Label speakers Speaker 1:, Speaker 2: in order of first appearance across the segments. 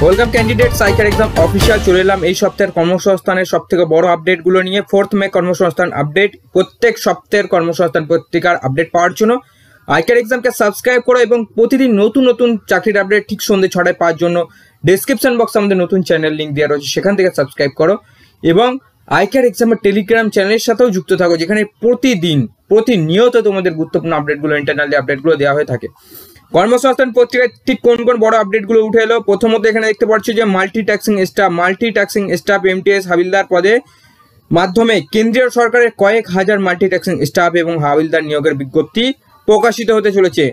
Speaker 1: Welcome candidate cycle exam official চলে এলাম এই সপ্তাহের কর্মসংস্থানের সবথেকে বড় আপডেটগুলো নিয়ে। 4 মে কর্মসংস্থান আপডেট। প্রত্যেক সপ্তাহের কর্মসংস্থান পত্রিকার আপডেট পাওয়ার জন্য আইকার এক্সামকে সাবস্ক্রাইব করো এবং প্রতিদিন নতুন নতুন চাকরির আপডেট ঠিক সন্ধ্যে 6টায় পাওয়ার জন্য ডেসক্রিপশন বক্সে আমাদের নতুন চ্যানেল লিঙ্ক দেওয়া রয়েছে, সেখান থেকে সাবস্ক্রাইব করো এবং আইকার এক্সামের টেলিগ্রাম চ্যানেলের সাথেও যুক্ত থাকো, যেখানে প্রতিনিয়ত তোমাদের গুরুত্বপূর্ণ আপডেটগুলো, ইন্টারনালি আপডেটগুলো দেওয়া হয়ে থাকে। কর্মসংস্থান পত্রিকায় ঠিক কোন কোন বড় আপডেটগুলো উঠে এলো। প্রথমত এখানে দেখতে পাচ্ছ যে মাল্টিটাস্কিং স্টাফ এমটিএস হাবিলদার পদে মাধ্যমে কেন্দ্রীয় সরকারের কয়েক হাজার মাল্টিটাস্কিং স্টাফ এবং হাবিলদার নিয়োগের বিজ্ঞপ্তি প্রকাশিত হতে চলেছে।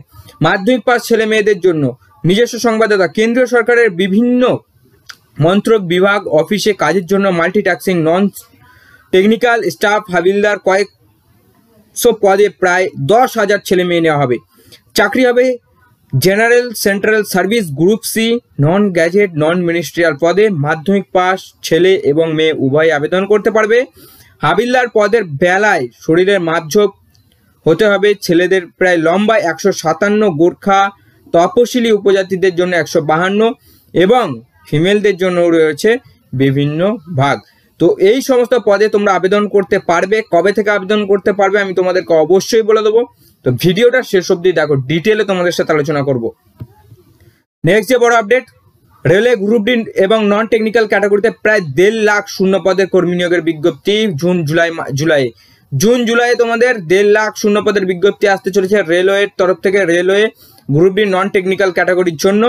Speaker 1: মাধ্যমিক পাস ছেলে মেয়েদের জন্য নিজস্ব সংবাদদাতা কেন্দ্রীয় সরকারের বিভিন্ন মন্ত্রক বিভাগ অফিসে কাজের জন্য মাল্টিটাস্কিং নন টেকনিক্যাল স্টাফ হাবিলদার কয়েকশো পদে প্রায় 10,000 ছেলে মেয়ে নেওয়া হবে। চাকরি হবে general central service group C non gazette non ministerial পদে। মাধ্যমিক পাস ছেলে এবং মেয়ে উভয় আবেদন করতে পারবে। হাবিলদার পদের বেলায় শরীরের মাপঝোপ হতে হবে। ছেলেদের প্রায় লম্বায় 157, গোর্খা তপশিলি উপজাতিদের জন্য 152 এবং ফিমেলদের জন্য রয়েছে বিভিন্ন ভাগ। তো এই সমস্ত পদে তোমরা আবেদন করতে পারবে। কবে থেকে আবেদন করতে পারবে আমি তোমাদেরকে অবশ্যই বলে দেবো। তো ভিডিওটা শেষ অবধি দেখো, ডিটেলে তোমাদের সাথে আলোচনা করব। নেক্সট যে বড় আপডেট, রেলওয়ে গ্রুপ ডি এবং নন টেকনিক্যাল ক্যাটাগরিতে প্রায় 1.5 লাখ শূন্য পদের কর্মী নিয়োগের বিজ্ঞপ্তি জুন জুলাই তোমাদের 1.5 লাখ শূন্য পদের বিজ্ঞপ্তি আসতে চলেছে রেলওয়ের তরফ থেকে। Railway group D non technical ক্যাটাগরির জন্য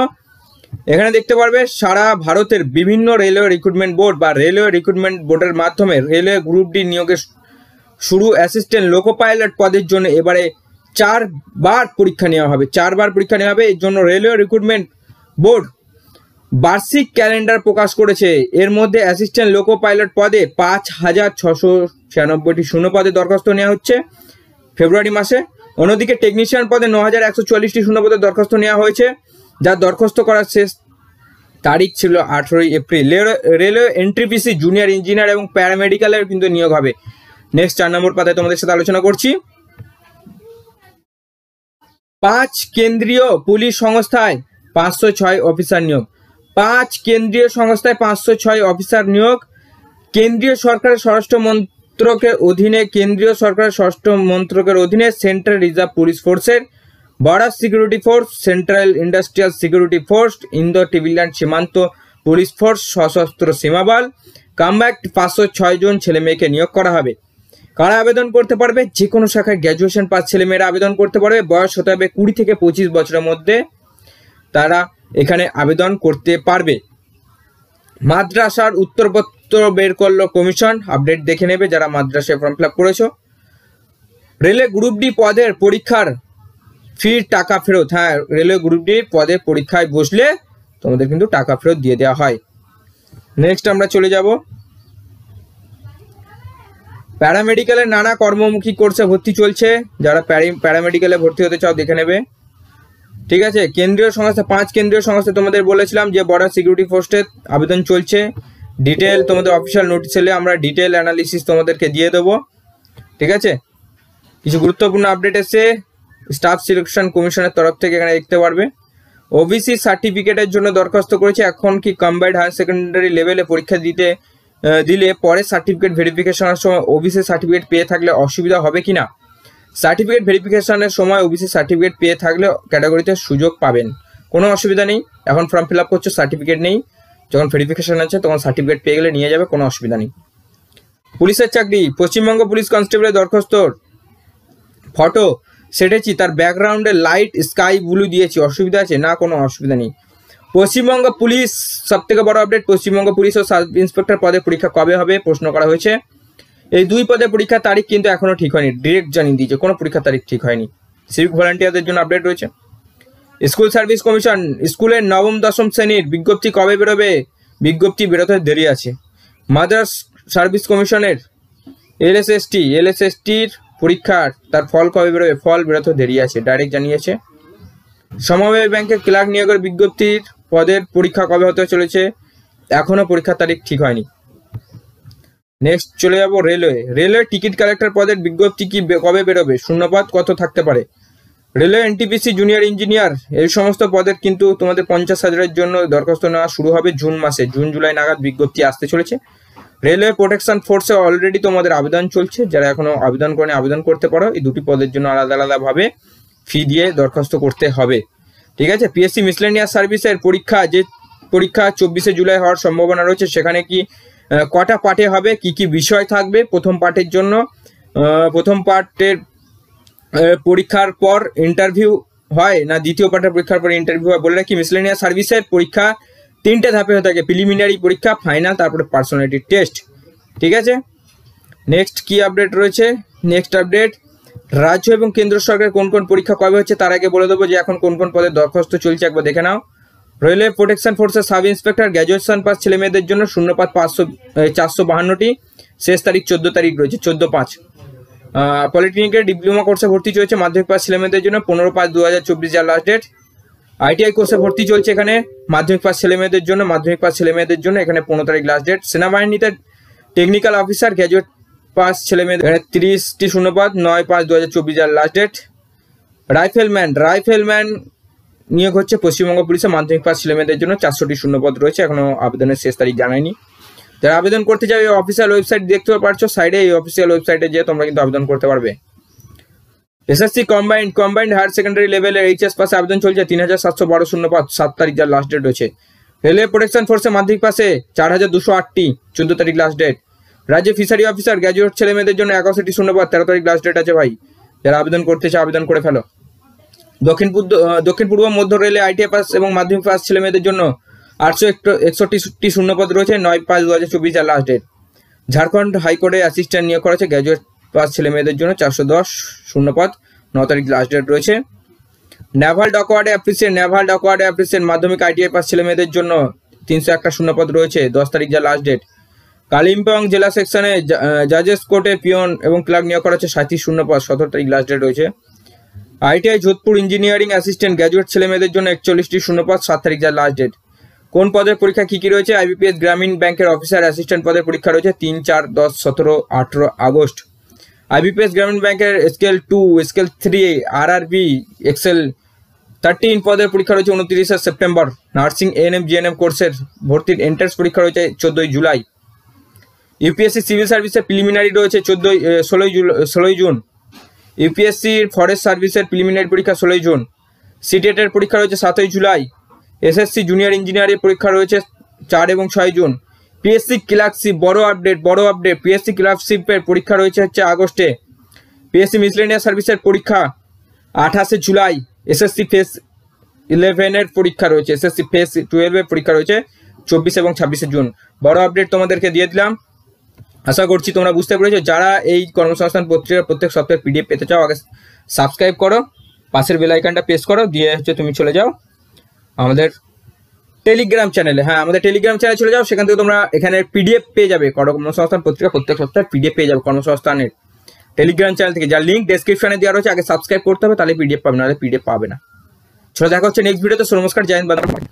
Speaker 1: এখানে দেখতে পারবে সারা ভারতের বিভিন্ন রেলওয়ে রিক্রুটমেন্ট বোর্ড বা রেলওয়ে রিক্রুটমেন্ট বোর্ডের মাধ্যমে রেলওয়ে গ্রুপ ডি নিয়োগের শুরু। অ্যাসিস্ট্যান্ট লোকো পাইলট পদের জন্য এবারে 4 বার পরীক্ষা নেওয়া হবে। এর জন্য রেলওয়ে রিক্রুটমেন্ট বোর্ড বার্ষিক ক্যালেন্ডার প্রকাশ করেছে। এর মধ্যে অ্যাসিস্ট্যান্ট লোকো পাইলট পদে 5,696টি শূন্য পদে দরখাস্ত নেওয়া হচ্ছে ফেব্রুয়ারি মাসে। অন্যদিকে টেকনিশিয়ান পদে 9,144টি শূন্য পদে দরখাস্ত নেওয়া হয়েছে, যার দরখাস্ত করার শেষ তারিখ ছিল 18 April. Railway NTPC junior engineer এবং প্যারামেডিক্যালের কিন্তু নিয়োগ হবে। নেক্সট 4 নম্বর পাতায় তোমাদের সাথে আলোচনা করছি। 5 কেন্দ্রীয় পুলিশ সংস্থায় 506 অফিসার নিয়োগ। 5 কেন্দ্রীয় সংস্থায় 506 অফিসার নিয়োগ। কেন্দ্রীয় সরকারের স্বরাষ্ট্র মন্ত্রকের অধীনে সেন্ট্রাল রিজার্ভ পুলিশ ফোর্সের, border security force, central industrial security force, Indo Tibetan সীমান্ত পুলিশ ফোর্স, সশস্ত্র সীমাবল কম্ব্যাক্ট 506 জন ছেলে মেয়েকে নিয়োগ করা হবে। কারা আবেদন করতে পারবে? যে কোনো শাখায় গ্র্যাজুয়েশন পাস ছেলেমেয়েরা আবেদন করতে পারবে। বয়স হতে হবে 20 থেকে 25 বছরের মধ্যে তারা এখানে আবেদন করতে পারবে। মাদ্রাসার উত্তরপত্র বের করলো কমিশন, আপডেট দেখে নেবে যারা মাদ্রাসায় ফর্ম ফিল আপ করেছো। রেলওয়ে গ্রুপ ডি পদের পরীক্ষার ফির টাকা ফেরত। হ্যাঁ, রেলওয়ে গ্রুপ ডি পদের পরীক্ষায় বসলে তোমাদের কিন্তু টাকা ফেরত দিয়ে দেওয়া হয়। নেক্সট আমরা চলে যাব প্যারামেডিক্যালের নানা কর্মমুখী কোর্সে ভর্তি চলছে। যারা প্যারামেডিক্যালে ভর্তি হতে চাও দেখে নেবে, ঠিক আছে। কেন্দ্রীয় সংস্থা 5 কেন্দ্রীয় সংস্থা তোমাদের বলেছিলাম যে বর্ডার সিকিউরিটি ফোর্সের আবেদন চলছে। ডিটেল তোমাদের অফিসিয়াল নোটিশ এলে আমরা ডিটেল অ্যানালিসিস তোমাদেরকে দিয়ে দেবো, ঠিক আছে। কিছু গুরুত্বপূর্ণ আপডেট এসছে স্টাফ সিলেকশন কমিশনের তরফ থেকে, এখানে দেখতে পারবে। ওবিসি সার্টিফিকেটের জন্য দরখাস্ত করেছে। এখন কি কম্বাইন্ড হায়ার সেকেন্ডারি লেভেলে পরীক্ষা দিলে পরে সার্টিফিকেট ভেরিফিকেশনের সময় ওবিসি সার্টিফিকেট পেয়ে থাকলে অসুবিধা হবে কিনা? সার্টিফিকেট ভেরিফিকেশনের সময় ওবিসি সার্টিফিকেট পেয়ে থাকলে ক্যাটাগরিতে সুযোগ পাবেন, কোনো অসুবিধা নেই। এখন ফর্ম ফিল আপ করছো, সার্টিফিকেট নেই, যখন ভেরিফিকেশন আছে তখন সার্টিফিকেট পেয়ে গেলে নিয়ে যাবে, কোনো অসুবিধা নেই। পুলিশের চাকরি, পশ্চিমবঙ্গ পুলিশ কনস্টেবলের দরখাস্তর ফটো সেটেছি, তার ব্যাকগ্রাউন্ডে লাইট স্কাই ব্লু দিয়েছি, অসুবিধা আছে না? কোনো অসুবিধা নেই। পশ্চিমবঙ্গ পুলিশ সব থেকে বড় আপডেট, পশ্চিমবঙ্গ পুলিশ ও সাব ইন্সপেক্টর পদে পরীক্ষা কবে হবে প্রশ্ন করা হয়েছে। এই 2 পদে পরীক্ষার তারিখ কিন্তু এখনো ঠিক হয়নি, ডিরেক্ট জানিয়ে দিয়েছে, কোনো পরীক্ষার তারিখ ঠিক হয়নি। সিভিক ভলান্টিয়ারদের জন্য আপডেট রয়েছে। স্কুল সার্ভিস কমিশন, স্কুলের 9ম 10ম শ্রেণীর বিজ্ঞপ্তি কবে বেরোবে? বিজ্ঞপ্তি বেরোতে দেরি আছে। মাদ্রাস সার্ভিস কমিশনের এলএসএসটির পরীক্ষার তার ফল কবে বেরোবে? ফল বেরোতে দেরি আছে, ডাইরেক্ট জানিয়েছে। সমবায় ব্যাংকের ক্লার্ক নিয়োগের বিজ্ঞপ্তির পদের পরীক্ষা কবে হতে চলেছে? এখনো পরীক্ষার তারিখ ঠিক হয়নি। নেক্সট চলে যাব রেলওয়ে টিকিট কালেক্টর পদের বিজ্ঞপ্তি কি কবে বেরোবে? শূন্যপদ কত থাকতে পারে? রেলওয়ে এনটিপিসি জুনিয়র ইঞ্জিনিয়ার এই সমস্ত পদের কিন্তু তোমাদের 50,000-এর জন্য দরখাস্ত নেওয়া শুরু হবে জুন মাসে, জুন জুলাই নাগাদ বিজ্ঞপ্তি আসতে চলেছে। রেলওয়ে প্রোটেকশন ফোর্সে অলরেডি তোমাদের আবেদন চলছে, যারা এখনো আবেদন করেনি আবেদন করতে পারো। এই দুটি পদের জন্য আলাদা আলাদাভাবে ফি দিয়ে দরখাস্ত করতে হবে, ঠিক আছে। পিএসসি মিসলেনিয়াস সার্ভিসের পরীক্ষা, যে পরীক্ষা 24শে জুলাই হওয়ার সম্ভাবনা রয়েছে, সেখানে কি কটা পার্টে হবে, কি কি বিষয় থাকবে? প্রথম পার্টের জন্য প্রথম পার্টের পরীক্ষার পর ইন্টারভিউ হয় না দ্বিতীয় পার্টের পরীক্ষার পর ইন্টারভিউ হয়? বলে রাখি, মিসলেনিয়াস সার্ভিসের পরীক্ষা 3টে ধাপে হয়ে থাকে, প্রিলিমিনারি পরীক্ষা, ফাইনাল, তারপরে পার্সোনালিটি টেস্ট, ঠিক আছে। নেক্সট কি আপডেট রয়েছে? নেক্সট আপডেট, রাজ্য এবং কেন্দ্র সরকারের কোন কোন পরীক্ষা কবে হচ্ছে তার আগে বলে দেবো যে এখন কোন কোন পদে দরখাস্ত চলছে, একবার দেখে নাও। রেলওয়ে প্রোটেকশন ফোর্সের সাব ইন্সপেক্টর গ্র্যাজুয়েশন পাস ছেলে মেয়েদের জন্য শূন্যপাত 452টি, শেষ তারিখ 14 তারিখ রয়েছে, 14/5। পলিটেকনিকের ডিপ্লোমা কোর্সে ভর্তি চলছে মাধ্যমিক পাস ছেলে মেয়েদের জন্য 15/5/2024 যার লাস্ট ডেট। আইটিআই কোর্সে ভর্তি চলছে এখানে মাধ্যমিক পাস ছেলে মেয়েদের জন্য, মাধ্যমিক পাস ছেলে মেয়েদের জন্য এখানে 15 তারিখ লাস্ট ডেট। সেনাবাহিনীতে টেকনিক্যাল অফিসার গ্র্যাজুয়েট পাস ছেলে মেয়েদের এখানে 30টি শূন্যপাত, 9/5/2024 যার লাস্ট ডেট। রাইফেলম্যান নিয়োগ হচ্ছে পশ্চিমবঙ্গ পুলিশে মাধ্যমিক পাস ছেলে মেয়েদের জন্য 400টি শূন্যপদ রয়েছে, এখনো আবেদনের শেষ তারিখ জানায়নি। যারা আবেদন করতে যাবে অফিসিয়াল ওয়েবসাইট দেখতে পারছো সাইডে, এই অফিসিয়াল ওয়েবসাইটে যেয়ে তোমরা কিন্তু আবেদন করতে পারবে। এসএসসি কম্বাইন্ড হায়ার সেকেন্ডারি লেভেলের এইচএস পাসে আবেদন চলছে 3712 শূন্যপদ, 7 তারিখ যার লাস্ট ডেট রয়েছে। রেলওয়ে প্রোটেকশন ফোর্সে মাধ্যমিক পাসে 4208টি, 14 তারিখ লাস্ট ডেট। রাজ্যে ফিশারি অফিসার গ্র্যাজুয়েট ছেলে মেয়েদের জন্য 81টি শূন্যপদ, 13 তারিখ লাস্ট ডেট আছে ভাই, যারা আবেদন করতে চাও আবেদন করে ফেলো। দক্ষিণ পূর্ব মধ্য রেলে আইটিআই পাস এবং মাধ্যমিক পাস ছেলে মেয়েদের জন্য 861টি শূন্যপদ রয়েছে, 9/5/2024 যার লাস্ট ডেট। ঝাড়খণ্ড হাইকোর্টে অ্যাসিস্ট্যান্ট নিয়োগ করা হচ্ছে গ্র্যাজুয়েট পাস ছেলে মেয়েদের জন্য 410 শূন্যপদ, 9 তারিখ লাস্ট ডেট রয়েছে। নেভাল ডকওয়ার্ডে অ্যাপ্রিসিয়েন্ট মাধ্যমিক আইটিআই পাস ছেলে মেয়েদের জন্য 301টা শূন্যপদ রয়েছে, 10 তারিখ যার লাস্ট ডেট। কালিম্পং জেলা সেকশনে জাজেস কোর্টে পিয়ন এবং ক্লার্ক নিয়োগ করা হচ্ছে 37 শূন্যপদ, 17 তারিখ লাস্ট ডেট রয়েছে। ITI Jodhpur engineering assistant graduate ছেলে মেয়েদের জন্য 41টি শূন্যপদ, 7 তারিখ যার লাস্ট ডেট। কোন পদের পরীক্ষা কি কি রয়েছে? আইবিপিএস গ্রামীণ ব্যাংকের অফিসার অ্যাসিস্ট্যান্ট পদের পরীক্ষা রয়েছে 3, 4, 10, 17, 18 আগস্ট। আইবিপিএস গ্রামীণ ব্যাংকের স্কেল 2, স্কেল 3, আরআরবি এক্সেল 13 পদের পরীক্ষা রয়েছে 29 সেপ্টেম্বর। নার্সিং এএনএম জিএনএম কোর্সের ভর্তির এন্ট্রান্স পরীক্ষা রয়েছে 14 জুলাই। ইউপিএসসি সিভিল সার্ভিসের প্রিলিমিনারি রয়েছে 16 জুন। ইউপিএসসির ফরেস্ট সার্ভিসের প্রিলিমিনারি পরীক্ষা 16 জুন। সিটেটের পরীক্ষা রয়েছে 7 জুলাই। এসএসসি জুনিয়র ইঞ্জিনিয়ারের পরীক্ষা রয়েছে 4 এবং 6 জুন। পিএসসি ক্লার্কশিপ বড় আপডেট, পিএসসি ক্লার্কশিপের পরীক্ষা রয়েছে আগস্টে। পিএসসি মিসলেনিয়াস সার্ভিসের পরীক্ষা 28 জুলাই। এসএসসি ফেস 11-এর পরীক্ষা রয়েছে, এসএসসি ফেস 12-এর পরীক্ষা রয়েছে 24 এবং 26 জুন। বড় আপডেট তোমাদেরকে দিয়ে দিলাম, আশা করছি তোমরা বুঝতে পেরেছো। যারা এই কর্মসংস্থান পত্রিকার প্রত্যেক সপ্তাহে পিডিএফ পেতে চাও আগে সাবস্ক্রাইব করো, পাশের বেল আইকনটা প্রেস করো, দিয়ে তুমি চলে যাও আমাদের টেলিগ্রাম চ্যানেলে। হ্যাঁ, আমাদের টেলিগ্রাম চ্যানেলে চলে যাও, সেখান থেকে তোমরা এখানে পিডিএফ পেয়ে যাবে, কর্মসংস্থান পত্রিকা প্রত্যেক সপ্তাহে পিডিএফ পেয়ে যাবে কর্মসংস্থানের টেলিগ্রাম চ্যানেল থেকে, যার লিঙ্ক ডেসক্রিপশনে দেওয়া রয়েছে। আগে সাবস্ক্রাইব করতে হবে, তাহলে পিডিএফ পাবে না, পিডিএফ পাবে না। চলো দেখা হচ্ছে নেক্সট ভিডিওতে। নমস্কার, জয় হিন্দ, বন্দে মাতরম।